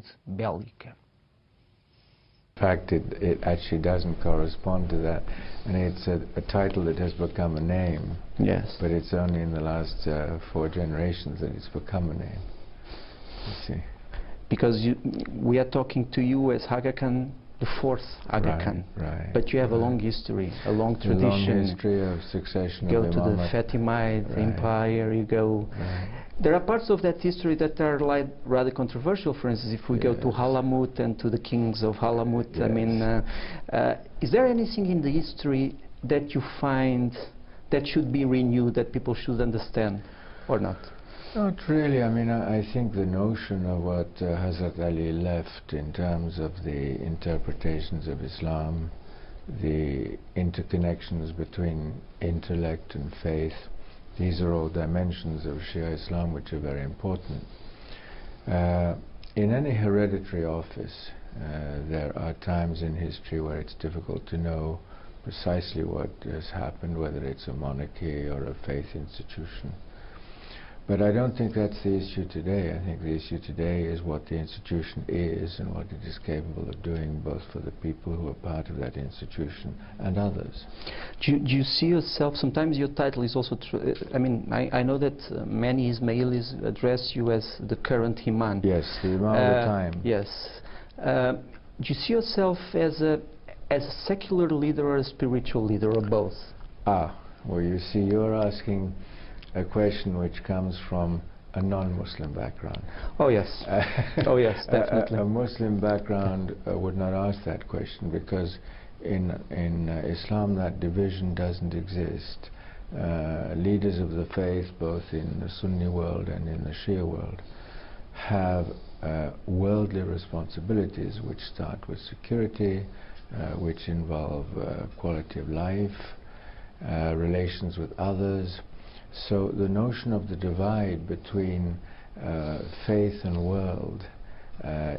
attitude bélica. In fact, it actually doesn't correspond to that, and it's a title that has become a name. Yes. But it's only in the last 4 generations that it's become a name. You see. Because we are talking to you as Aga Khan, the 4th Aga Khan. Right. But you have a long history, a long tradition. A long history of succession of Imamat. Go to the Fatimid Empire, you go. There are parts of that history that are like rather controversial. For instance, if we go to Halamut and to the kings of Halamut, I mean, is there anything in the history that you find that should be renewed, that people should understand, or not? Not really. I mean, I think the notion of what Hazrat Ali left in terms of the interpretations of Islam, the interconnections between intellect and faith, these are all dimensions of Shia Islam which are very important. In any hereditary office, there are times in history where it's difficult to know precisely what has happened, whether it's a monarchy or a faith institution. But I don't think that's the issue today. I think the issue today is what the institution is and what it is capable of doing, both for the people who are part of that institution and others. Do you see yourself, sometimes your title is also, I mean, I know that many Ismailis address you as the current Imam. Yes, the Imam of the time. Yes. Do you see yourself as a secular leader or a spiritual leader, or both? Well, you see, you're asking a question which comes from a non-Muslim background. Oh yes. Oh yes, definitely. A Muslim background would not ask that question, because in Islam that division doesn't exist. Leaders of the faith, both in the Sunni world and in the Shia world, have worldly responsibilities which start with security, which involve quality of life, relations with others. So the notion of the divide between faith and world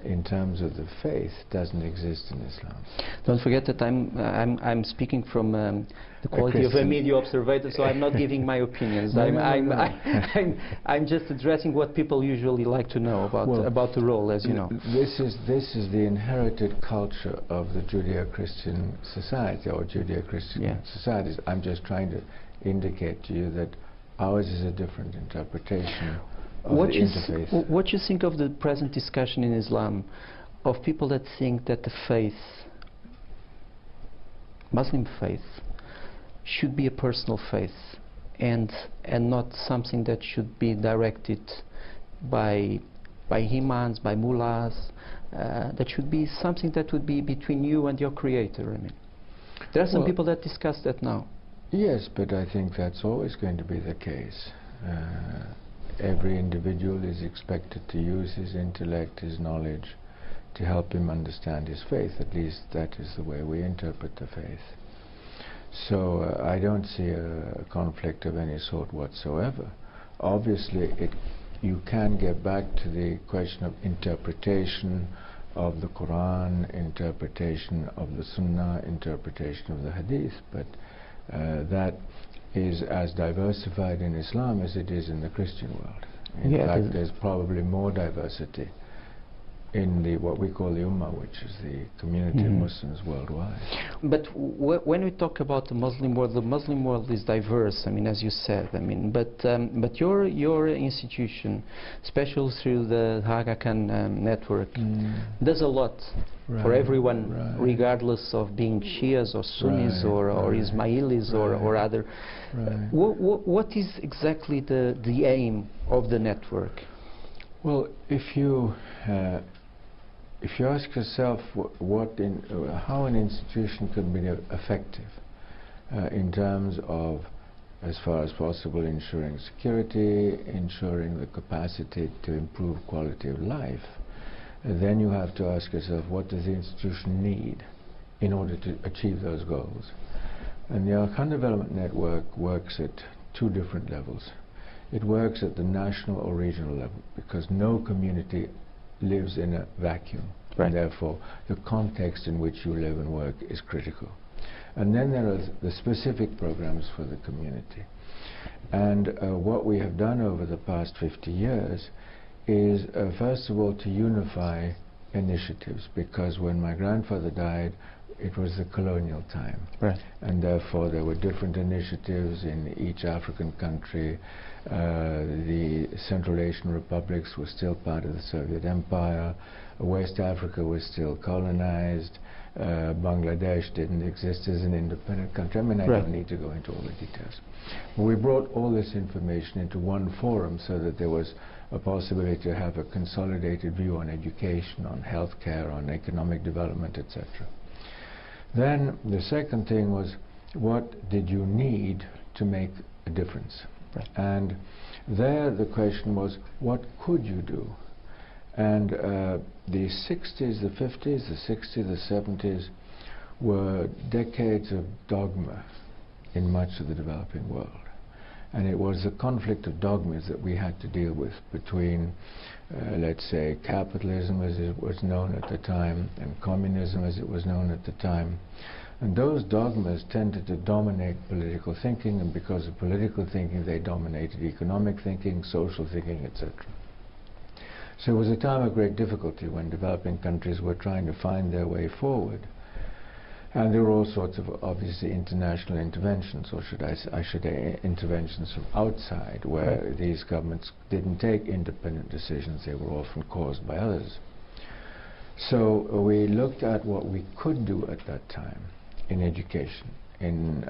in terms of the faith doesn't exist in Islam. Don't forget that I'm speaking from the quality of a media observer, so I'm not giving my opinions. I'm just addressing what people usually like to know about the role, as you know. This is the inherited culture of the Judeo-Christian society, or Judeo-Christian societies. I'm just trying to indicate to you that ours is a different interpretation of the interfaith. What do you think of the present discussion in Islam of people that think that the faith, Muslim faith, should be a personal faith and not something that should be directed by imams, by mullahs, that should be something that would be between you and your creator? I mean, there are some people that discuss that now. Yes, but I think that's always going to be the case. Every individual is expected to use his intellect, his knowledge, to help him understand his faith. At least that is the way we interpret the faith. So I don't see a conflict of any sort whatsoever. Obviously, you can get back to the question of interpretation of the Quran, interpretation of the Sunnah, interpretation of the Hadith, but that is as diversified in Islam as it is in the Christian world. In fact, there's probably more diversity in what we call the Ummah, which is the community of Muslims worldwide. But when we talk about the Muslim world is diverse, I mean, as you said, I mean, but your institution, especially through the Aga Khan network, does a lot for everyone, regardless of being Shias or Sunnis or Ismailis or other. What is exactly the aim of the network? Well, if you ask yourself how an institution can be effective in terms of, as far as possible, ensuring security, ensuring the capacity to improve quality of life, then you have to ask yourself, what does the institution need in order to achieve those goals? And the Aga Khan Development Network works at 2 different levels. It works at the national or regional level, because no community lives in a vacuum, and therefore the context in which you live and work is critical. And then there are the specific programs for the community. And what we have done over the past 50 years is, first of all, to unify initiatives, because when my grandfather died, it was the colonial time. Right. And therefore there were different initiatives in each African country. The Central Asian republics were still part of the Soviet Empire. West Africa was still colonized. Bangladesh didn't exist as an independent country. I mean, I don't need to go into all the details. But we brought all this information into one forum so that there was a possibility to have a consolidated view on education, on healthcare, on economic development, etc. Then the second thing was, what did you need to make a difference? Right. And there the question was, what could you do? And the 60s, the 50s, the 60s, the 70s were decades of dogma in much of the developing world. And it was the conflict of dogmas that we had to deal with between, let's say, capitalism as it was known at the time and communism as it was known at the time. And those dogmas tended to dominate political thinking, and because of political thinking they dominated economic thinking, social thinking, etc. So it was a time of great difficulty when developing countries were trying to find their way forward. And there were all sorts of, obviously, international interventions, or should I say interventions from outside, where these governments didn't take independent decisions. They were often caused by others. So we looked at what we could do at that time in education, in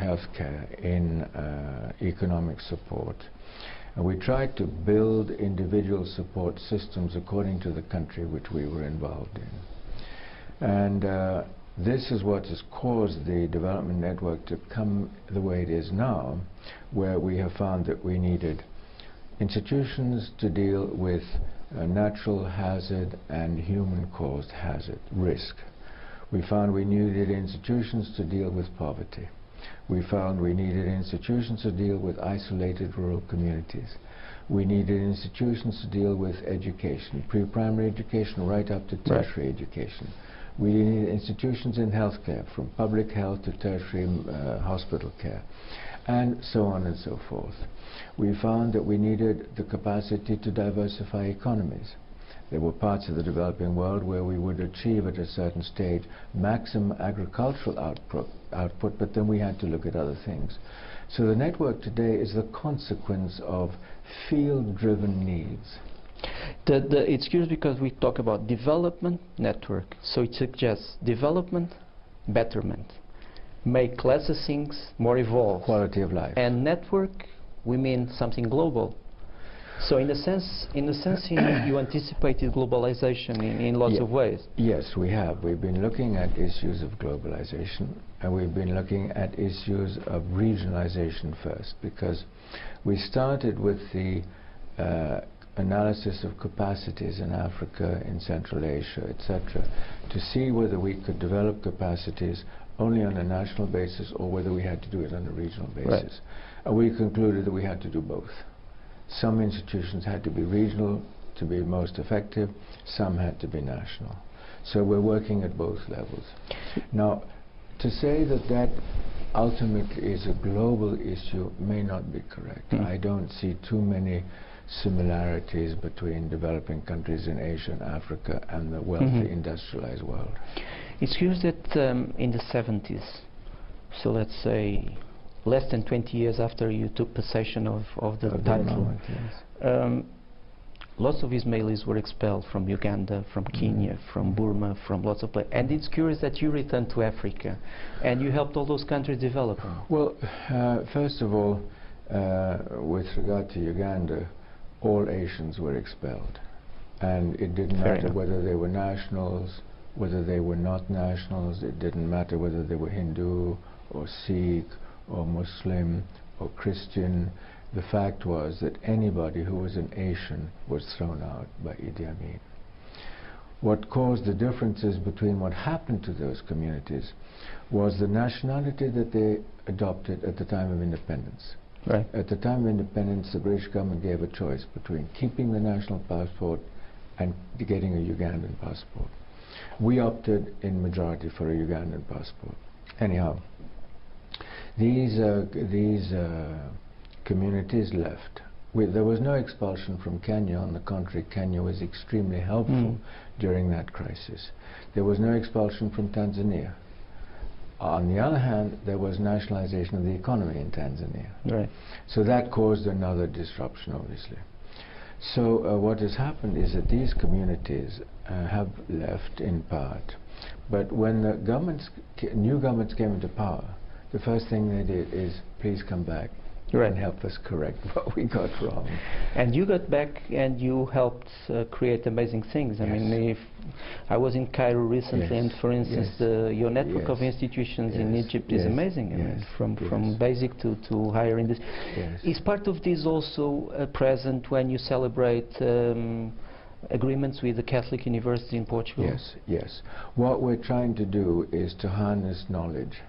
healthcare, in economic support. And we tried to build individual support systems according to the country which we were involved in. And this is what has caused the development network to come the way it is now, where we have found that we needed institutions to deal with natural hazard and human-caused hazard, risk. We found we needed institutions to deal with poverty. We found we needed institutions to deal with isolated rural communities. We needed institutions to deal with education, pre-primary education right up to tertiary education. We need institutions in healthcare, from public health to tertiary hospital care, and so on and so forth. We found that we needed the capacity to diversify economies. There were parts of the developing world where we would achieve at a certain stage maximum agricultural output, but then we had to look at other things. So the network today is the consequence of field-driven needs. It's curious because we talk about development network, so it suggests development, betterment, make lesser things more evolved. Quality of life. And network, we mean something global. So in a sense, you anticipated globalization in lots of ways. Yes, we have. We've been looking at issues of globalization, and we've been looking at issues of regionalization first, because we started with the analysis of capacities in Africa, in Central Asia, etc., to see whether we could develop capacities only on a national basis or whether we had to do it on a regional basis. Right. And we concluded that we had to do both. Some institutions had to be regional to be most effective, some had to be national. So we're working at both levels. Now, to say that that ultimately is a global issue may not be correct. I don't see too many similarities between developing countries in Asia and Africa and the wealthy industrialized world. It's curious that in the 70s, so let's say less than 20 years after you took possession of the title, lots of Ismailis were expelled from Uganda, from Kenya, from Burma, from lots of places. And it's curious that you returned to Africa and you helped all those countries develop. Well, first of all, with regard to Uganda, all Asians were expelled. And it didn't matter whether they were nationals, whether they were not nationals. It didn't matter whether they were Hindu or Sikh or Muslim or Christian. The fact was that anybody who was an Asian was thrown out by Idi Amin. What caused the differences between what happened to those communities was the nationality that they adopted at the time of independence. Right. At the time of independence, the British government gave a choice between keeping the national passport and getting a Ugandan passport. We opted in majority for a Ugandan passport. Anyhow, these communities left, there was no expulsion from Kenya. On the contrary, Kenya was extremely helpful during that crisis. There was no expulsion from Tanzania. On the other hand, there was nationalization of the economy in Tanzania. Right. So that caused another disruption, obviously. So what has happened is that these communities have left in part. But when the new governments came into power, the first thing they did is, please come back and help us correct what we got wrong. And you got back and you helped create amazing things. I mean, if I was in Cairo recently, and for instance, your network of institutions in Egypt is amazing. I mean, from basic to higher in this. Is part of this also present when you celebrate agreements with the Catholic University in Portugal? Yes, yes. What we're trying to do is to harness knowledge.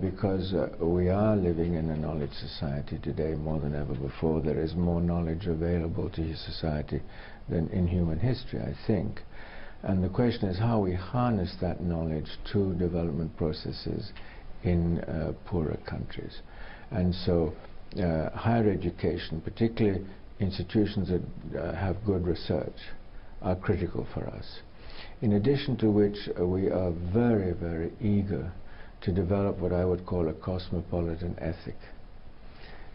Because we are living in a knowledge society today more than ever before. There is more knowledge available to society than in human history, I think. And the question is how we harness that knowledge to development processes in poorer countries. And so higher education, particularly institutions that have good research, are critical for us. In addition to which, we are very, very eager to develop what I would call a cosmopolitan ethic.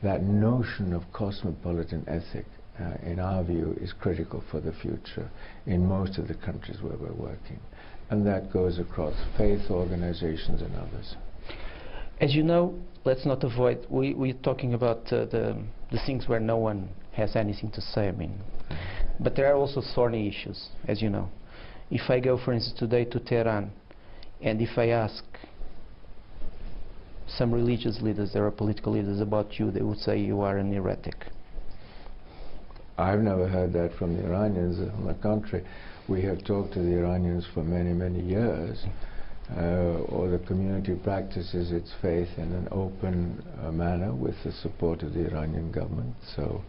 That notion of cosmopolitan ethic, in our view, is critical for the future in most of the countries where we're working. And that goes across faith organizations and others. As you know, let's not avoid, we're talking about the things where no one has anything to say, I mean. But there are also thorny issues, as you know. If I go, for instance, today to Tehran, and if I ask some religious leaders, there are political leaders about you, they would say you are an heretic. I've never heard that from the Iranians. On the contrary, we have talked to the Iranians for many, many years. Or the community practices its faith in an open manner with the support of the Iranian government. So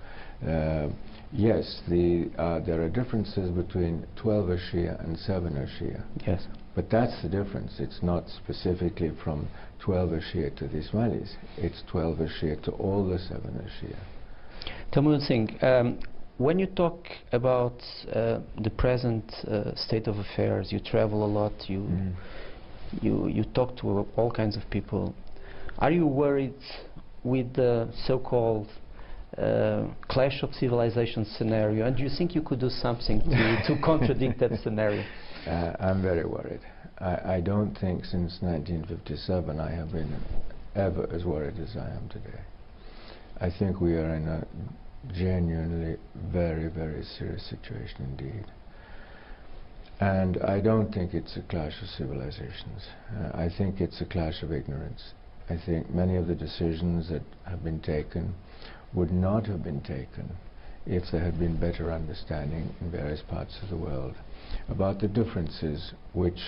yes, there are differences between 12er Shia and 7er Shia. Yes. But that's the difference. It's not specifically from 12er Shia to the Ismailis. It's 12er Shia to all the 7er Shia. Tell me one thing. When you talk about the present state of affairs, you travel a lot, you talk to all kinds of people. Are you worried with the so-called clash of civilization scenario? And do you think you could do something to contradict that scenario? I'm very worried. I don't think since 1957 I have been ever as worried as I am today. I think we are in a genuinely very, very serious situation indeed. And I don't think it's a clash of civilizations. I think it's a clash of ignorance. I think many of the decisions that have been taken would not have been taken if there had been better understanding in various parts of the world about the differences which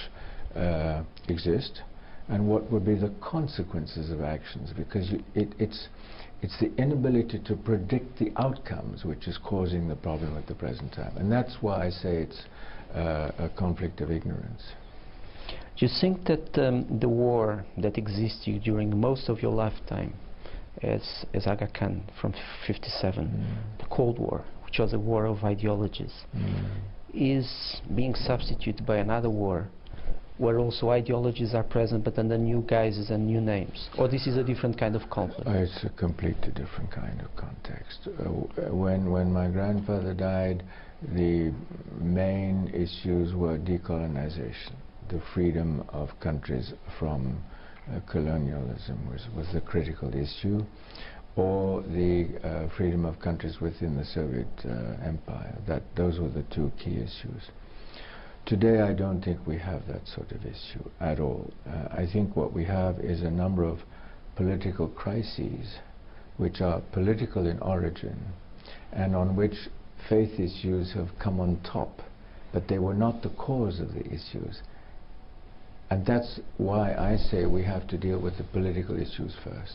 exist and what would be the consequences of actions, because it's the inability to predict the outcomes which is causing the problem at the present time. And that's why I say it's a conflict of ignorance. Do you think that the war that existed during most of your lifetime as Aga Khan from 57, the Cold War, which was a war of ideologies, is being substituted by another war where also ideologies are present but under new guises and new names? Or this is a different kind of conflict? It's a completely different kind of context. When my grandfather died, the main issues were decolonization. The freedom of countries from colonialism was the critical issue, or the freedom of countries within the Soviet Empire. Those were the two key issues. Today I don't think we have that sort of issue at all. I think what we have is a number of political crises which are political in origin and on which faith issues have come on top, but they were not the cause of the issues. And that's why I say we have to deal with the political issues first.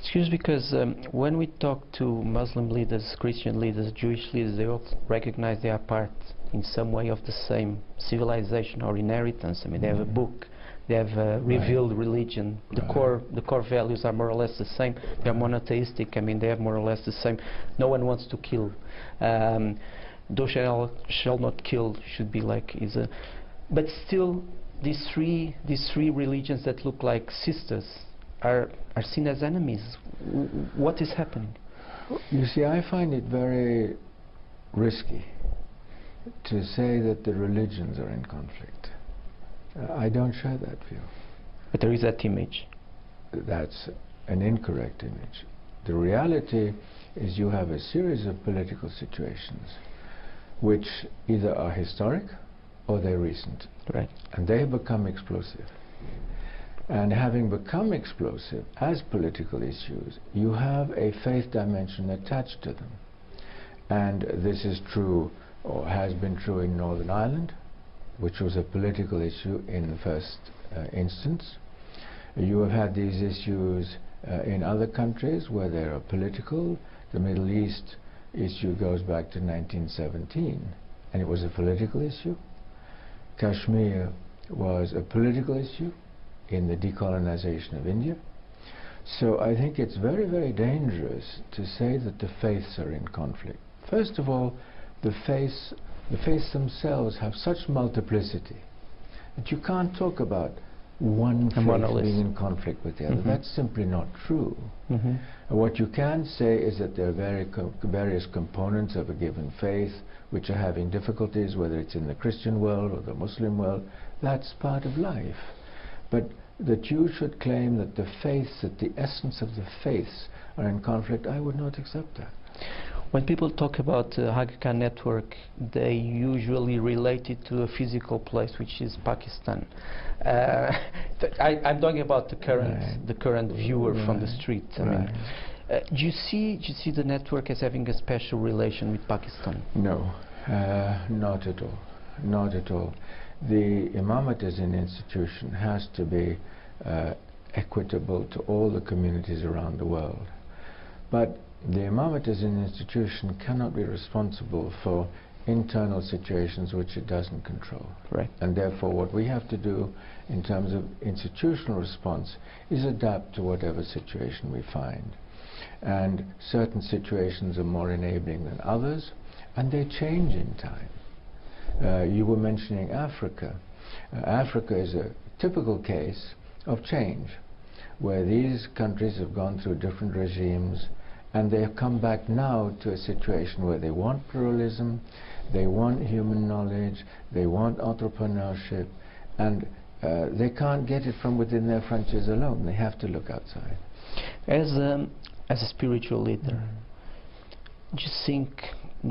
Excuse me, because when we talk to Muslim leaders, Christian leaders, Jewish leaders, they all recognize they are part in some way of the same civilization or inheritance. I mean, they have a book they have revealed religion. The core values are more or less the same. They are monotheistic. I mean, they have more or less the same. No one wants to kill. Thou shall not kill should be like is a. But still, these three religions that look like sisters are seen as enemies. What is happening? You see, I find it very risky to say that the religions are in conflict. I don't share that view. But there is that image. That's an incorrect image. The reality is you have a series of political situations which either are historic or they're recent. Right. And they have become explosive. And having become explosive as political issues, you have a faith dimension attached to them. And this is true, or has been true in Northern Ireland, which was a political issue in the first instance. You have had these issues in other countries where they are political. The Middle East issue goes back to 1917, and it was a political issue. Kashmir was a political issue in the decolonization of India. So I think it's very, very dangerous to say that the faiths are in conflict. First of all, the faiths themselves have such multiplicity that you can't talk about one faith being in conflict with the other. That's simply not true. What you can say is that there are various components of a given faith which are having difficulties, whether it's in the Christian world or the Muslim world. That's part of life. But that you should claim that the faiths, that the essence of the faiths are in conflict, I would not accept that. When people talk about Aga Khan network, they usually relate it to a physical place, which is Pakistan. I'm talking about the current viewer from the street. I mean, do you see the network as having a special relation with Pakistan? No, not at all. Not at all. The Imamat as an institution has to be equitable to all the communities around the world. But the Imamate as an institution cannot be responsible for internal situations which it doesn't control. Right. And therefore what we have to do in terms of institutional response is adapt to whatever situation we find. And certain situations are more enabling than others, and they change in time. You were mentioning Africa. Africa is a typical case of change, where these countries have gone through different regimes, and they have come back now to a situation where they want pluralism, they want human knowledge, they want entrepreneurship, and they can't get it from within their frontiers alone. They have to look outside. As a spiritual leader, do you think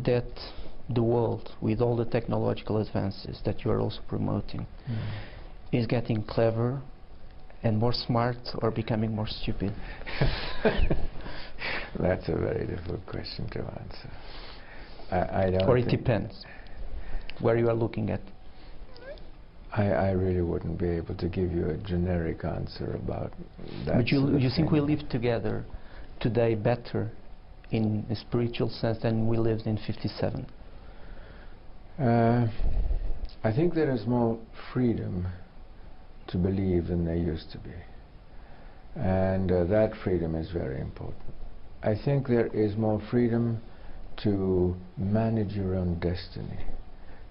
that the world, with all the technological advances that you are also promoting, is getting clever and more smart, or becoming more stupid? That's a very difficult question to answer. I don't. Or it depends where you are looking at. I really wouldn't be able to give you a generic answer about that. But you think we live together today better in a spiritual sense than we lived in '57? I think there is more freedom to believe than there used to be, and that freedom is very important. I think there is more freedom to manage your own destiny,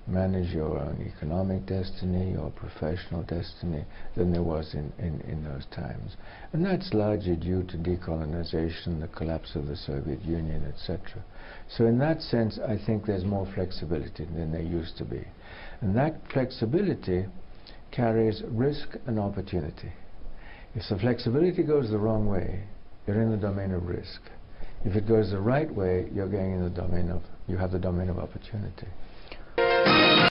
manage your own economic destiny, your professional destiny, than there was in those times. And that's largely due to decolonization, the collapse of the Soviet Union, etc. So in that sense, I think there's more flexibility than there used to be. And that flexibility carries risk and opportunity. If the flexibility goes the wrong way, you're in the domain of risk. If it goes the right way, you're going in the domain of, you have the domain of opportunity.